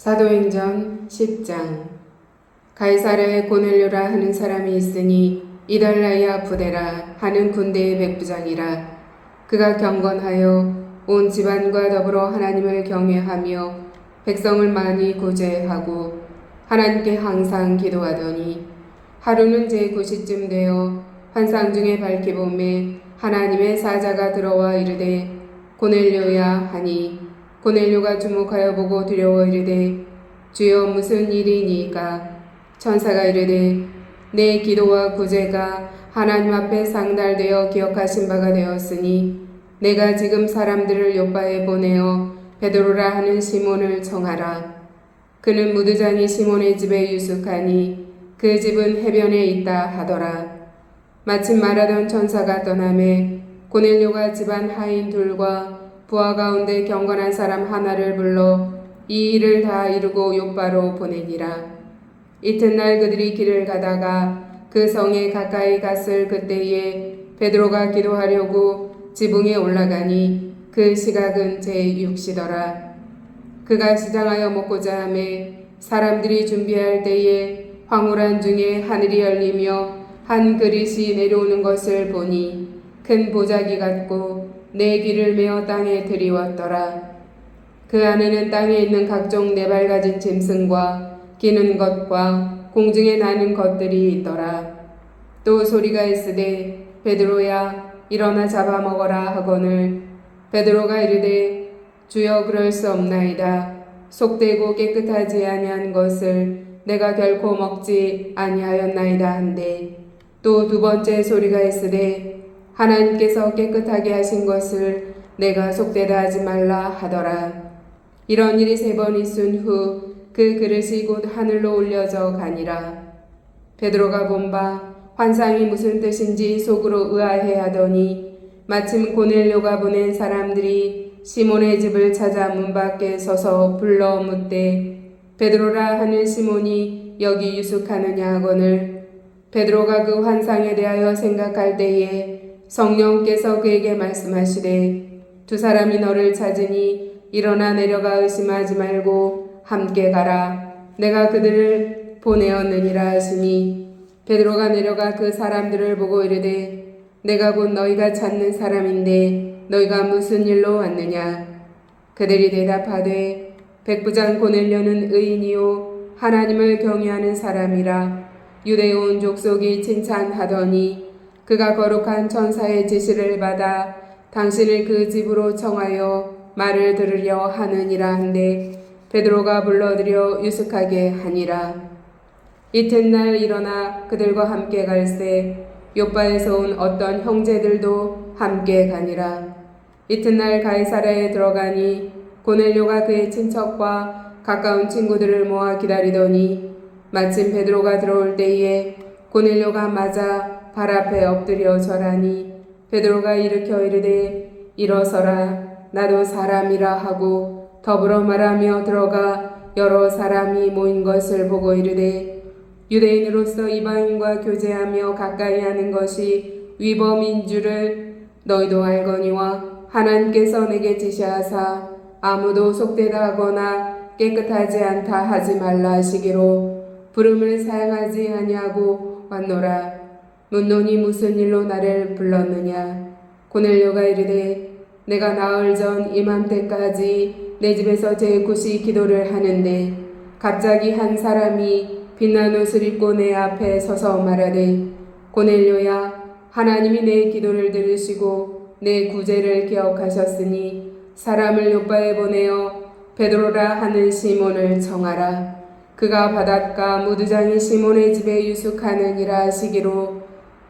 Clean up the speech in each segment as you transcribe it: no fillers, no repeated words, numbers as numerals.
사도행전 10장. 가이사랴에 고넬료라 하는 사람이 있으니 이달라야 부대라 하는 군대의 백부장이라. 그가 경건하여 온 집안과 더불어 하나님을 경외하며 백성을 많이 구제하고 하나님께 항상 기도하더니 하루는 제9시쯤 되어 환상 중에 밝히 보매 하나님의 사자가 들어와 이르되 고넬료야 하니 고넬료가 주목하여 보고 두려워 이르되 주여 무슨 일이니까? 천사가 이르되 내 기도와 구제가 하나님 앞에 상달되어 기억하신 바가 되었으니 내가 지금 사람들을 요바에 보내어 베드로라 하는 시몬을 청하라. 그는 무드장이 시몬의 집에 유숙하니 그 집은 해변에 있다 하더라. 마침 말하던 천사가 떠나매 고넬료가 집안 하인 둘과 부하 가운데 경건한 사람 하나를 불러 이 일을 다 이루고 요바로 보내니라. 이튿날 그들이 길을 가다가 그 성에 가까이 갔을 그때에 베드로가 기도하려고 지붕에 올라가니 그 시각은 제6시더라. 그가 시장하여 먹고자 하매 사람들이 준비할 때에 황홀한 중에 하늘이 열리며 한 그릇이 내려오는 것을 보니 큰 보자기 같고 네 귀를 메어 땅에 들이웠더라. 그 안에는 땅에 있는 각종 네발 가진 짐승과 기는 것과 공중에 나는 것들이 있더라. 또 소리가 있으되 베드로야 일어나 잡아먹어라 하거늘 베드로가 이르되 주여 그럴 수 없나이다. 속되고 깨끗하지 아니한 것을 내가 결코 먹지 아니하였나이다 한데 또 두 번째 소리가 있으되 하나님께서 깨끗하게 하신 것을 내가 속되다 하지 말라 하더라. 이런 일이 3번 있은 후 그 그릇이 곧 하늘로 올려져 가니라. 베드로가 본 바 환상이 무슨 뜻인지 속으로 의아해하더니 마침 고넬료가 보낸 사람들이 시몬의 집을 찾아 문 밖에 서서 불러 묻되 베드로라 하는 시몬이 여기 유숙하느냐 하거늘 베드로가 그 환상에 대하여 생각할 때에 성령께서 그에게 말씀하시되 두 사람이 너를 찾으니 일어나 내려가 의심하지 말고 함께 가라. 내가 그들을 보내었느니라 하시니 베드로가 내려가 그 사람들을 보고 이르되 내가 곧 너희가 찾는 사람인데 너희가 무슨 일로 왔느냐? 그들이 대답하되 백부장 고넬료는 의인이요 하나님을 경외하는 사람이라. 유대 온 족속이 칭찬하더니 그가 거룩한 천사의 지시를 받아 당신을 그 집으로 청하여 말을 들으려 하느니라 한데 베드로가 불러들여 유숙하게 하니라. 이튿날 일어나 그들과 함께 갈새 요바에서 온 어떤 형제들도 함께 가니라. 이튿날 가이사랴에 들어가니 고넬료가 그의 친척과 가까운 친구들을 모아 기다리더니 마침 베드로가 들어올 때에 고넬료가 맞아 발 앞에 엎드려 절하니 베드로가 일으켜 이르되 일어서라 나도 사람이라 하고 더불어 말하며 들어가 여러 사람이 모인 것을 보고 이르되 유대인으로서 이방인과 교제하며 가까이 하는 것이 위법인 줄을 너희도 알거니와 하나님께서 내게 지시하사 아무도 속되다 하거나 깨끗하지 않다 하지 말라 하시기로 부름을 사양하지 아니하고 왔노라. 묻노니 무슨 일로 나를 불렀느냐? 고넬료가 이르되 내가 나흘 전 이맘때까지 내 집에서 제9시 기도를 하는데 갑자기 한 사람이 빛난 옷을 입고 내 앞에 서서 말하되 고넬료야 하나님이 내 기도를 들으시고 내 구제를 기억하셨으니 사람을 요바에 보내어 베드로라 하는 시몬을 청하라. 그가 바닷가 무드장이 시몬의 집에 유숙하느니라 하시기로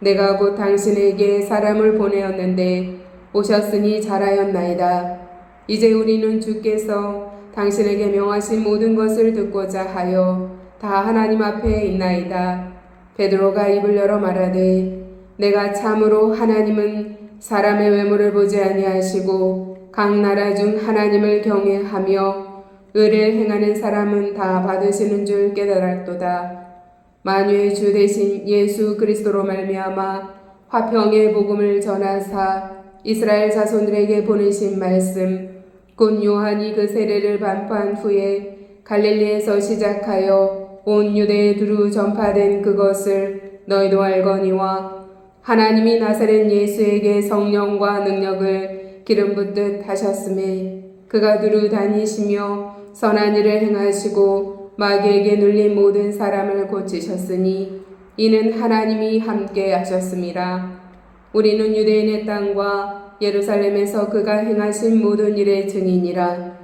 내가 곧 당신에게 사람을 보내었는데 오셨으니 잘하였나이다. 이제 우리는 주께서 당신에게 명하신 모든 것을 듣고자 하여 다 하나님 앞에 있나이다. 베드로가 입을 열어 말하되 내가 참으로 하나님은 사람의 외모를 보지 아니하시고 각 나라 중 하나님을 경외하며 의를 행하는 사람은 다 받으시는 줄 깨달았도다. 만유의 주 대신 예수 그리스도로 말미암아 화평의 복음을 전하사 이스라엘 자손들에게 보내신 말씀 곧 요한이 그 세례를 반포한 후에 갈릴리에서 시작하여 온 유대에 두루 전파된 그것을 너희도 알거니와 하나님이 나사렛 예수에게 성령과 능력을 기름 붓듯 하셨음에 그가 두루 다니시며 선한 일을 행하시고 마귀에게 눌린 모든 사람을 고치셨으니 이는 하나님이 함께 하셨음이라. 우리는 유대인의 땅과 예루살렘에서 그가 행하신 모든 일의 증인이라.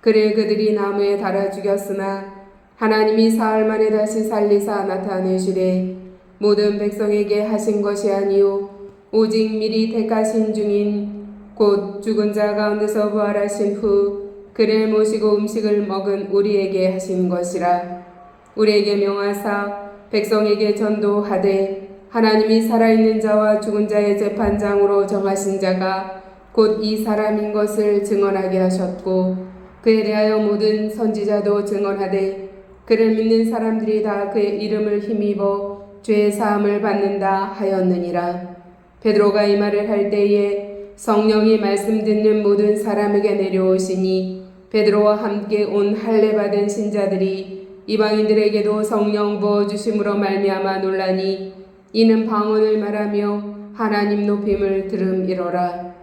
그를 그들이 나무에 달아 죽였으나 하나님이 사흘 만에 다시 살리사 나타내시되 모든 백성에게 하신 것이 아니요 오직 미리 택하신 중인 곧 죽은 자 가운데서 부활하신 후 그를 모시고 음식을 먹은 우리에게 하신 것이라. 우리에게 명하사 백성에게 전도하되 하나님이 살아있는 자와 죽은 자의 재판장으로 정하신 자가 곧 이 사람인 것을 증언하게 하셨고 그에 대하여 모든 선지자도 증언하되 그를 믿는 사람들이 다 그의 이름을 힘입어 죄의 사함을 받는다 하였느니라. 베드로가 이 말을 할 때에 성령이 말씀 듣는 모든 사람에게 내려오시니 베드로와 함께 온 할례 받은 신자들이 이방인들에게도 성령 부어주심으로 말미암아 놀라니 이는 방언을 말하며 하나님 높임을 들음이로라.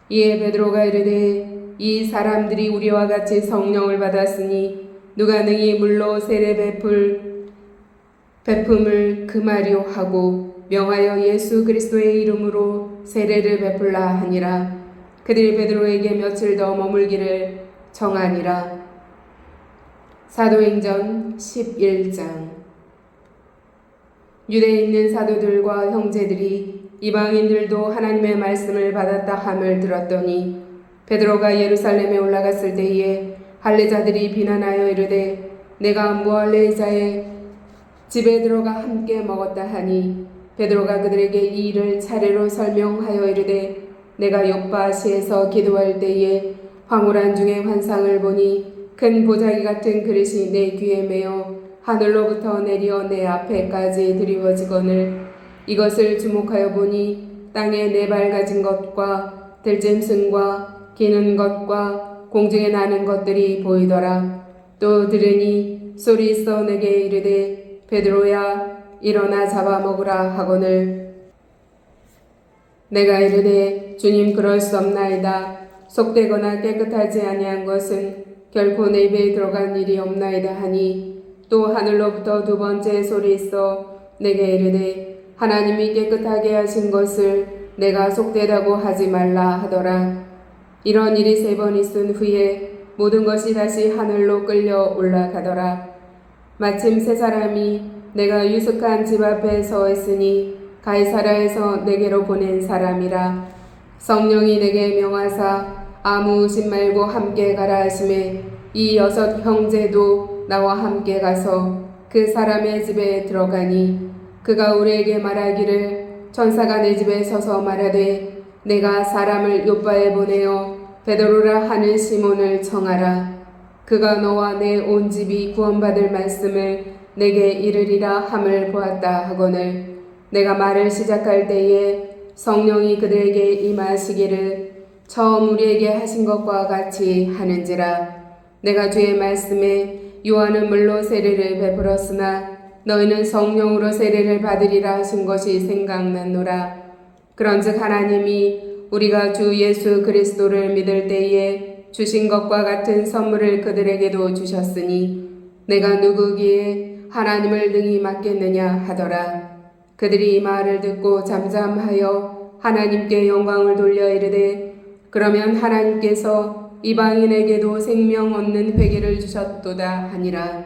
이에 베드로가 이르되 이 사람들이 우리와 같이 성령을 받았으니 누가 능히 물로 세례 베품을 금하려 하고 명하여 예수 그리스도의 이름으로 세례를 베풀라 하니라. 그들이 베드로에게 며칠 더 머물기를 정하니라. 사도행전 11장. 유대에 있는 사도들과 형제들이 이방인들도 하나님의 말씀을 받았다 함을 들었더니 베드로가 예루살렘에 올라갔을 때에 할례자들이 비난하여 이르되 내가 무할례자의 집에 들어가 함께 먹었다 하니 베드로가 그들에게 이 일을 차례로 설명하여 이르되 내가 요파시에서 기도할 때에 황홀한 중에 환상을 보니 큰 보자기 같은 그릇이 내 귀에 매어 하늘로부터 내려 내 앞에까지 드리워지거늘 이것을 주목하여 보니 땅에 네 발 가진 것과 들짐승과 기는 것과 공중에 나는 것들이 보이더라. 또 들으니 소리 있어 내게 이르되 베드로야 일어나 잡아먹으라 하거늘 내가 이르되 주님 그럴 수 없나이다. 속되거나 깨끗하지 아니한 것은 결코 내 입에 들어간 일이 없나이다 하니 또 하늘로부터 두 번째 소리 있어 내게 이르되 하나님이 깨끗하게 하신 것을 내가 속되다고 하지 말라 하더라. 이런 일이 세 번 있은 후에 모든 것이 다시 하늘로 끌려 올라가더라. 마침 세 사람이 내가 유숙한 집 앞에 서 있으니 가이사라에서 내게로 보낸 사람이라. 성령이 내게 명하사 아무 의심 말고 함께 가라 하심에 이 여섯 형제도 나와 함께 가서 그 사람의 집에 들어가니 그가 우리에게 말하기를 천사가 내 집에 서서 말하되 내가 사람을 요빠에 보내어 베드로라 하는 시몬을 청하라. 그가 너와 내 온 집이 구원받을 말씀을 내게 이르리라 함을 보았다 하거늘 내가 말을 시작할 때에 성령이 그들에게 임하시기를 처음 우리에게 하신 것과 같이 하는지라. 내가 주의 말씀에 요한은 물로 세례를 베풀었으나 너희는 성령으로 세례를 받으리라 하신 것이 생각났노라. 그런즉 하나님이 우리가 주 예수 그리스도를 믿을 때에 주신 것과 같은 선물을 그들에게도 주셨으니 내가 누구기에 하나님을 능히 맡겠느냐 하더라. 그들이 이 말을 듣고 잠잠하여 하나님께 영광을 돌려 이르되 그러면 하나님께서 이방인에게도 생명 얻는 회개를 주셨도다 하니라.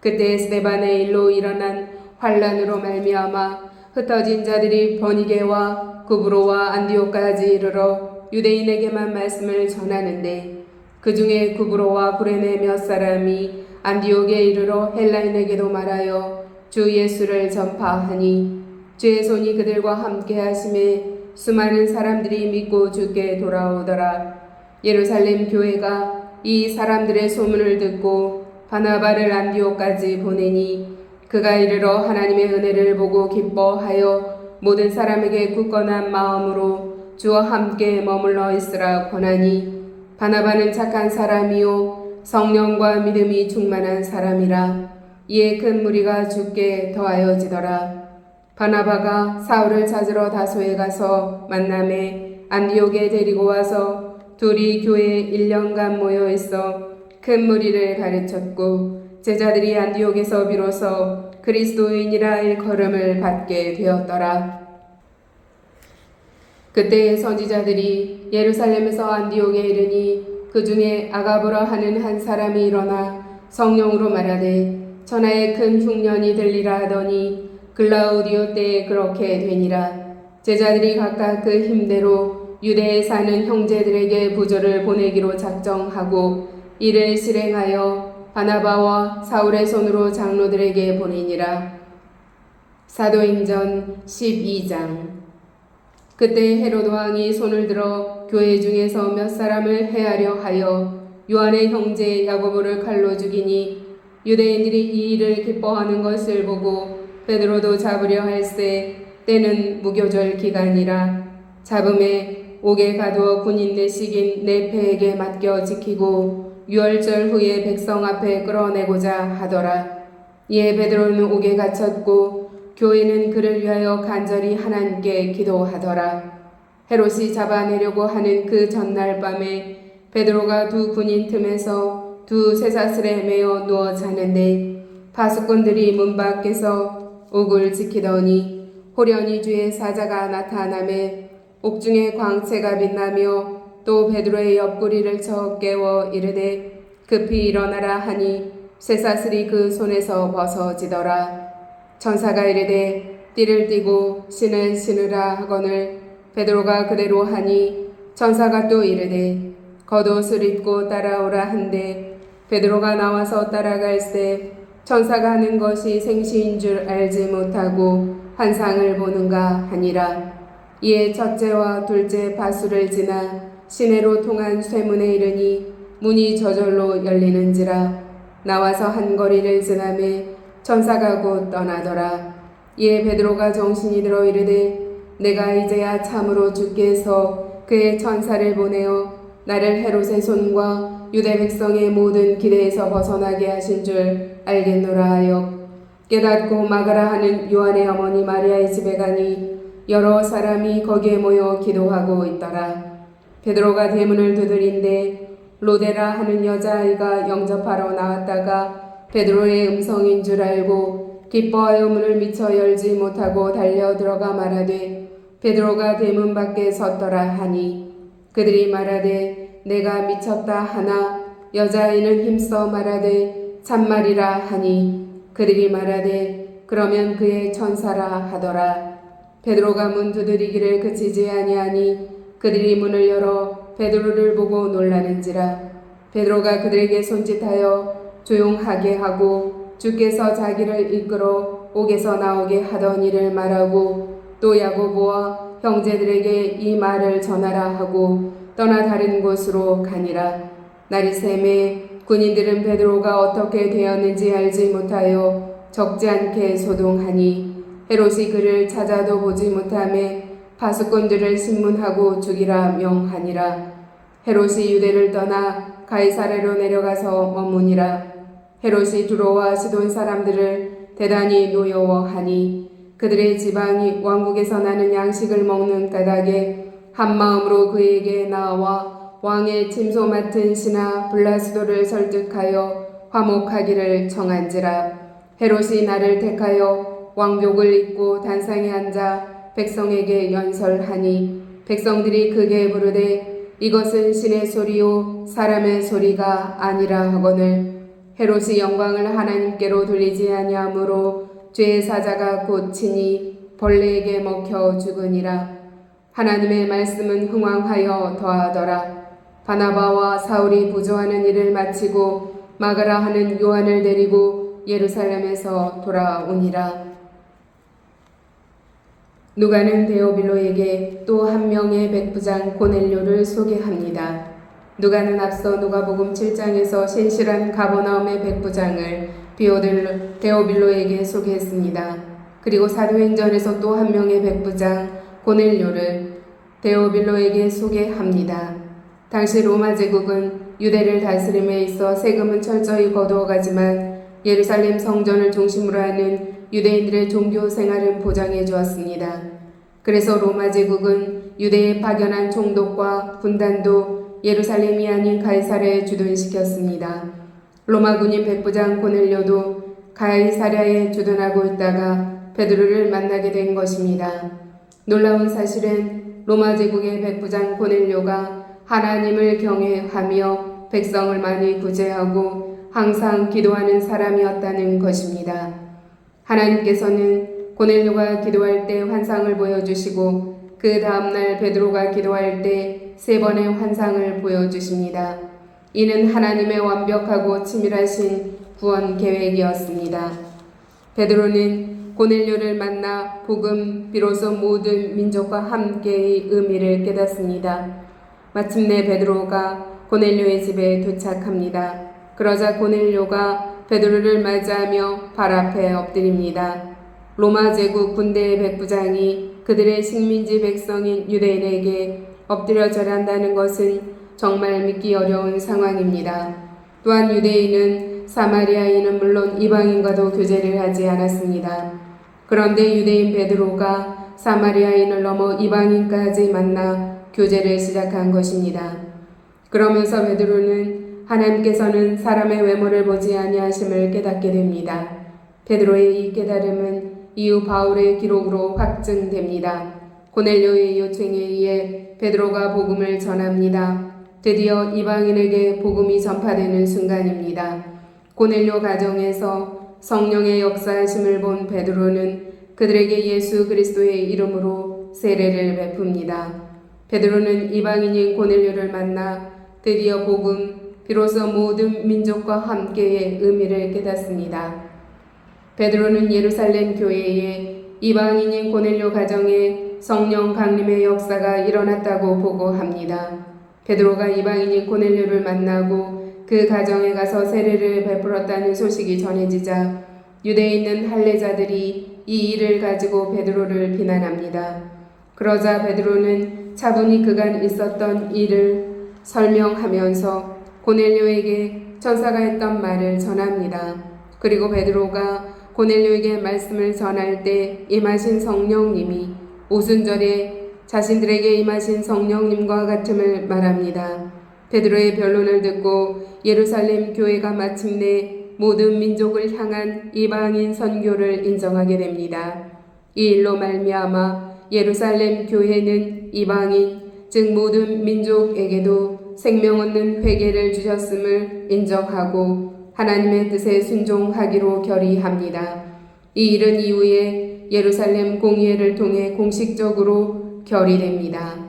그때 스데반의 일로 일어난 환란으로 말미암아 흩어진 자들이 버니게와 구브로와 안디옥까지 이르러 유대인에게만 말씀을 전하는데 그 중에 구브로와 구레네 몇 사람이 안디옥에 이르러 헬라인에게도 말하여 주 예수를 전파하니 주의 손이 그들과 함께 하심에 수많은 사람들이 믿고 주께 돌아오더라. 예루살렘 교회가 이 사람들의 소문을 듣고 바나바를 안디옥까지 보내니 그가 이르러 하나님의 은혜를 보고 기뻐하여 모든 사람에게 굳건한 마음으로 주와 함께 머물러 있으라 권하니 바나바는 착한 사람이요 성령과 믿음이 충만한 사람이라. 이에 큰 무리가 주께 더하여지더라. 바나바가 사울을 찾으러 다소에 가서 만남에 안디옥에 데리고 와서 둘이 교회에 1년간 모여 있어 큰 무리를 가르쳤고 제자들이 안디옥에서 비로소 그리스도인이라 일컬음을 받게 되었더라. 그때 선지자들이 예루살렘에서 안디옥에 이르니 그 중에 아가보라 하는 한 사람이 일어나 성령으로 말하되 천하에 큰 흉년이 들리라 하더니 글라우디오 때에 그렇게 되니라. 제자들이 각각 그 힘대로 유대에 사는 형제들에게 부조를 보내기로 작정하고 이를 실행하여 바나바와 사울의 손으로 장로들에게 보내니라. 사도행전 12장. 그때 헤로드 왕이 손을 들어 교회 중에서 몇 사람을 해하려 하여 요한의 형제 야고보를 칼로 죽이니 유대인들이 이 일을 기뻐하는 것을 보고 베드로도 잡으려 할세 때는 무교절 기간이라. 잡음에 옥에 가두어 군인 내식인 네페에게 맡겨 지키고 유월절 후에 백성 앞에 끌어내고자 하더라. 이에 베드로는 옥에 갇혔고 교회는 그를 위하여 간절히 하나님께 기도하더라. 헤롯이 잡아내려고 하는 그 전날 밤에 베드로가 두 군인 틈에서 두 쇠사슬에 매어 누워 자는데 파수꾼들이 문 밖에서 옥을 지키더니 호련히 주의 사자가 나타나매 옥중에 광채가 빛나며 또 베드로의 옆구리를 쳐 깨워 이르되 급히 일어나라 하니 쇠사슬이 그 손에서 벗어지더라. 천사가 이르되 띠를 띠고 신을 신으라 하거늘 베드로가 그대로 하니 천사가 또 이르되 겉옷을 입고 따라오라 한데 베드로가 나와서 따라갈새 천사가 하는 것이 생시인 줄 알지 못하고 환상을 보는가 하니라. 이에 첫째와 둘째 바수를 지나 시내로 통한 쇠문에 이르니 문이 저절로 열리는지라. 나와서 한 거리를 지나매 천사가 곧 떠나더라. 이에 베드로가 정신이 들어 이르되 내가 이제야 참으로 주께 서 그의 천사를 보내어 나를 헤롯의 손과 유대 백성의 모든 기대에서 벗어나게 하신 줄 알겠노라 하여 깨닫고 마가라 하는 요한의 어머니 마리아의 집에 가니 여러 사람이 거기에 모여 기도하고 있더라. 베드로가 대문을 두드린데 로데라 하는 여자아이가 영접하러 나왔다가 베드로의 음성인 줄 알고 기뻐하여 문을 미처 열지 못하고 달려 들어가 말하되 베드로가 대문 밖에 섰더라 하니 그들이 말하되 내가 미쳤다 하나 여자아이는 힘써 말하되 참말이라 하니 그들이 말하되 그러면 그의 천사라 하더라. 베드로가 문 두드리기를 그치지 아니하니 그들이 문을 열어 베드로를 보고 놀라는지라. 베드로가 그들에게 손짓하여 조용하게 하고 주께서 자기를 이끌어 옥에서 나오게 하던 일을 말하고 또 야고보와 형제들에게 이 말을 전하라 하고 떠나 다른 곳으로 가니라. 날이 새매 군인들은 베드로가 어떻게 되었는지 알지 못하여 적지 않게 소동하니 헤롯이 그를 찾아도 보지 못하매 파수꾼들을 신문하고 죽이라 명하니라. 헤롯이 유대를 떠나 가이사랴로 내려가서 머무니라. 헤롯이 두로와 시돈 사람들을 대단히 노여워하니 그들의 지방이 왕국에서 나는 양식을 먹는 까닭에 한 마음으로 그에게 나와 왕의 침소 맡은 신하 블라스도를 설득하여 화목하기를 청한지라. 헤롯이 나를 택하여 왕복을 입고 단상에 앉아 백성에게 연설하니 백성들이 크게 부르되 이것은 신의 소리요 사람의 소리가 아니라 하거늘 헤롯이 영광을 하나님께로 돌리지 아니하므로 죄의 사자가 곧 치니 벌레에게 먹혀 죽으니라. 하나님의 말씀은 흥왕하여 더하더라. 바나바와 사울이 부조하는 일을 마치고 마가라 하는 요한을 데리고 예루살렘에서 돌아오니라. 누가는 데오빌로에게 또 한 명의 백부장 고넬료를 소개합니다. 누가는 앞서 누가복음 7장에서 신실한 가버나움의 백부장을 데오빌로에게 소개했습니다. 그리고 사도행전에서 또 한 명의 백부장 고넬료를 데오빌로에게 소개합니다. 당시 로마 제국은 유대를 다스림에 있어 세금은 철저히 거두어 가지만 예루살렘 성전을 중심으로 하는 유대인들의 종교 생활은 보장해 주었습니다. 그래서 로마 제국은 유대에 파견한 총독과 군단도 예루살렘이 아닌 가이사랴에 주둔시켰습니다. 로마 군인 백부장 고넬료도 가이사랴에 주둔하고 있다가 베드로를 만나게 된 것입니다. 놀라운 사실은 로마 제국의 백부장 고넬료가 하나님을 경외하며 백성을 많이 구제하고 항상 기도하는 사람이었다는 것입니다. 하나님께서는 고넬료가 기도할 때 환상을 보여주시고 그 다음날 베드로가 기도할 때 3번의 환상을 보여주십니다. 이는 하나님의 완벽하고 치밀하신 구원 계획이었습니다. 베드로는 고넬료를 만나 복음 비로소 모든 민족과 함께의 의미를 깨닫습니다. 마침내 베드로가 고넬료의 집에 도착합니다. 그러자 고넬료가 베드로를 맞이하며 발 앞에 엎드립니다. 로마 제국 군대의 백부장이 그들의 식민지 백성인 유대인에게 엎드려 절한다는 것은 정말 믿기 어려운 상황입니다. 또한 유대인은 사마리아인은 물론 이방인과도 교제를 하지 않았습니다. 그런데 유대인 베드로가 사마리아인을 넘어 이방인까지 만나 교제를 시작한 것입니다. 그러면서 베드로는 하나님께서는 사람의 외모를 보지 아니하심을 깨닫게 됩니다. 베드로의 이 깨달음은 이후 바울의 기록으로 확증됩니다. 고넬료의 요청에 의해 베드로가 복음을 전합니다. 드디어 이방인에게 복음이 전파되는 순간입니다. 고넬료 가정에서 성령의 역사하심을 본 베드로는 그들에게 예수 그리스도의 이름으로 세례를 베풉니다. 베드로는 이방인인 고넬료를 만나 드디어 복음, 비로소 모든 민족과 함께의 의미를 깨닫습니다. 베드로는 예루살렘 교회에 이방인인 고넬료 가정에 성령 강림의 역사가 일어났다고 보고합니다. 베드로가 이방인인 고넬료를 만나고 그 가정에 가서 세례를 베풀었다는 소식이 전해지자 유대에 있는 할례자들이 이 일을 가지고 베드로를 비난합니다. 그러자 베드로는 차분히 그간 있었던 일을 설명하면서 고넬료에게 천사가 했던 말을 전합니다. 그리고 베드로가 고넬료에게 말씀을 전할 때 임하신 성령님이 오순절에 자신들에게 임하신 성령님과 같음을 말합니다. 베드로의 변론을 듣고 예루살렘 교회가 마침내 모든 민족을 향한 이방인 선교를 인정하게 됩니다. 이 일로 말미암아 예루살렘 교회는 이방인, 즉 모든 민족에게도 생명 얻는 회개를 주셨음을 인정하고 하나님의 뜻에 순종하기로 결의합니다. 이 일은 이후에 예루살렘 공의회를 통해 공식적으로 결의됩니다.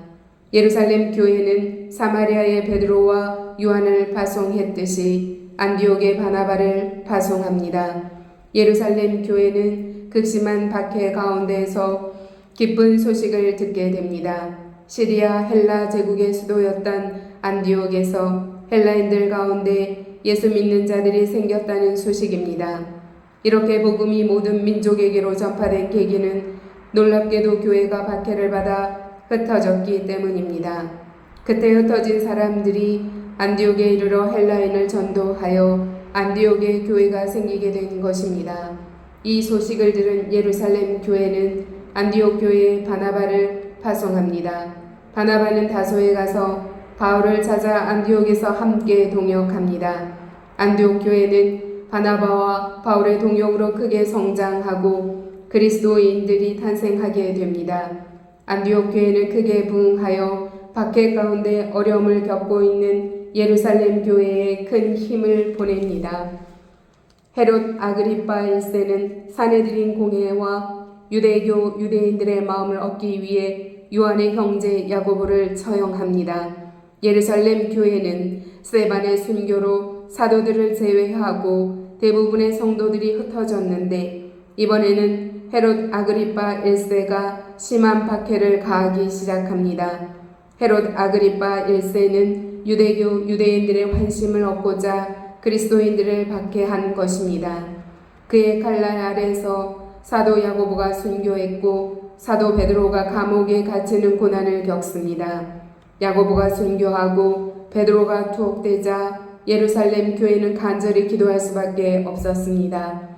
예루살렘 교회는 사마리아의 베드로와 요한을 파송했듯이 안디옥의 바나바를 파송합니다. 예루살렘 교회는 극심한 박해 가운데에서 기쁜 소식을 듣게 됩니다. 시리아 헬라 제국의 수도였던 안디옥에서 헬라인들 가운데 예수 믿는 자들이 생겼다는 소식입니다. 이렇게 복음이 모든 민족에게로 전파된 계기는 놀랍게도 교회가 박해를 받아 흩어졌기 때문입니다. 그때 흩어진 사람들이 안디옥에 이르러 헬라인을 전도하여 안디옥에 교회가 생기게 된 것입니다. 이 소식을 들은 예루살렘 교회는 안디옥 교회에 바나바를 파송합니다. 바나바는 다소에 가서 바울을 찾아 안디옥에서 함께 동역합니다. 안디옥 교회는 바나바와 바울의 동역으로 크게 성장하고 그리스도인들이 탄생하게 됩니다. 안디옥 교회는 크게 부흥하여 박해 가운데 어려움을 겪고 있는 예루살렘 교회에 큰 힘을 보냅니다. 헤롯 아그리파 1세는 사내들인 공회와 유대교 유대인들의 마음을 얻기 위해 요한의 형제 야고보를 처형합니다. 예루살렘 교회는 스데반의 순교로 사도들을 제외하고 대부분의 성도들이 흩어졌는데 이번에는 헤롯 아그리파 1세가 심한 박해를 가하기 시작합니다. 헤롯 아그리파 1세는 유대교 유대인들의 환심을 얻고자 그리스도인들을 박해한 것입니다. 그의 칼날 아래서 사도 야고보가 순교했고 사도 베드로가 감옥에 갇히는 고난을 겪습니다. 야고보가 순교하고 베드로가 투옥되자 예루살렘 교회는 간절히 기도할 수밖에 없었습니다.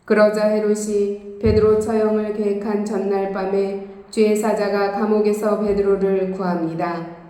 그러자 헤롯이 베드로 처형을 계획한 전날 밤에 주의 사자가 감옥에서 베드로를 구합니다.